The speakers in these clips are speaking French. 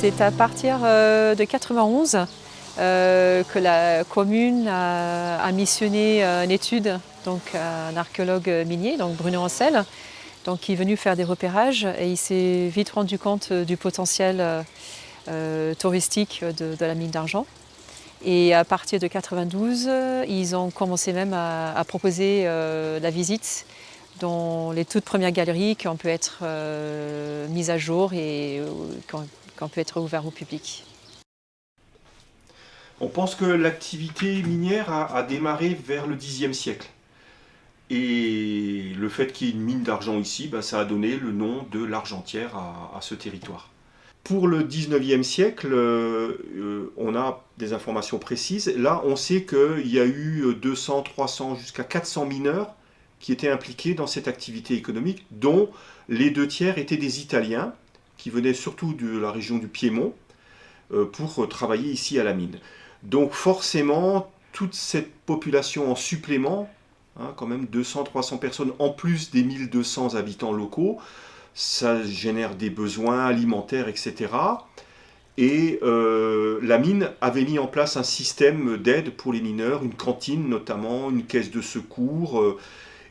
C'est à partir de 91 que la commune a missionné une étude, donc un archéologue minier, donc Bruno Ancel, donc qui est venu faire des repérages et il s'est vite rendu compte du potentiel touristique de la mine d'argent. Et à partir de 92, ils ont commencé même à proposer la visite dans les toutes premières galeries qui ont pu être mises à jour et qui ont pu être ouvertes au public. On pense que l'activité minière a démarré vers le Xe siècle. Et le fait qu'il y ait une mine d'argent ici, ça a donné le nom de l'Argentière à ce territoire. Pour le 19e siècle, on a des informations précises. Là, on sait qu'il y a eu 200, 300, jusqu'à 400 mineurs qui étaient impliqués dans cette activité économique, dont les 2 tiers étaient des Italiens, qui venaient surtout de la région du Piémont, pour travailler ici à la mine. Donc forcément, toute cette population en supplément, quand même 200-300 personnes en plus des 1200 habitants locaux, ça génère des besoins alimentaires, etc. Et la mine avait mis en place un système d'aide pour les mineurs, une cantine notamment, une caisse de secours,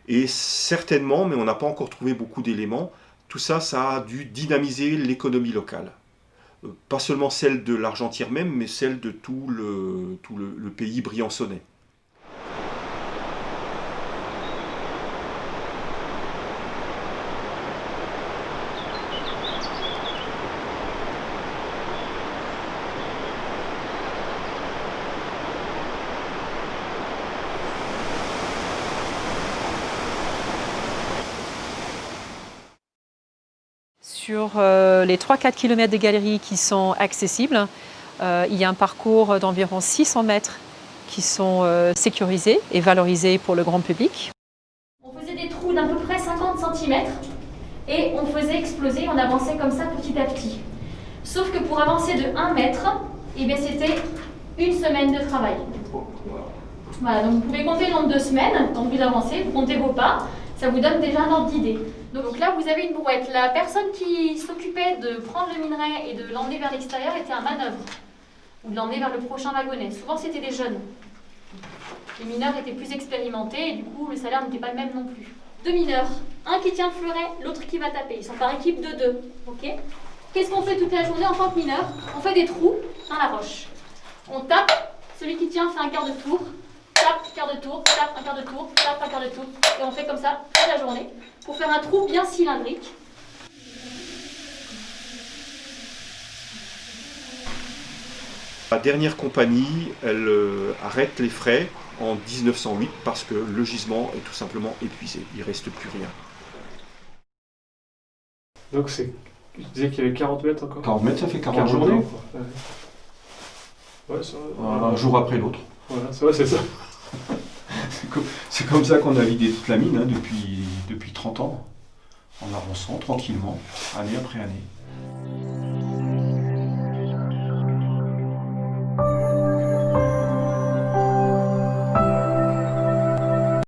et certainement, mais on n'a pas encore trouvé beaucoup d'éléments, tout ça, ça a dû dynamiser l'économie locale. Pas seulement celle de l'Argentière même, mais celle de tout le pays briançonnais. Sur les 3-4 km de galeries qui sont accessibles, il y a un parcours d'environ 600 mètres qui sont sécurisés et valorisés pour le grand public. On faisait des trous d'à peu près 50 cm et on faisait exploser, on avançait comme ça petit à petit. Sauf que pour avancer de 1 mètre, c'était une semaine de travail. Voilà, donc vous pouvez compter le nombre de semaines, donc vous avancez, vous comptez vos pas, ça vous donne déjà un ordre d'idée. Donc là, vous avez une brouette. La personne qui s'occupait de prendre le minerai et de l'emmener vers l'extérieur était à manœuvre, ou de l'emmener vers le prochain wagonnet. Souvent, c'était des jeunes. Les mineurs étaient plus expérimentés et du coup, le salaire n'était pas le même non plus. 2 mineurs, un qui tient le fleuret, l'autre qui va taper. Ils sont par équipe de 2. Okay. Qu'est-ce qu'on fait toute la journée en tant que mineur? On fait des trous dans la roche. On tape, celui qui tient fait un quart de tour, tape, quart de tour, tape, un quart de tour, tape, un quart de tour. Et on fait comme ça toute la journée pour faire un trou bien cylindrique. La dernière compagnie, elle arrête les frais en 1908 parce que le gisement est tout simplement épuisé. Il ne reste plus rien. Donc tu disais qu'il y avait 40 mètres encore? 40 mètres, ça fait 40 journées. Ouais, ça va. Un jour après l'autre. Voilà, ça va, c'est ça. C'est comme ça qu'on a vidé toute la mine depuis 30 ans, en avançant tranquillement, année après année.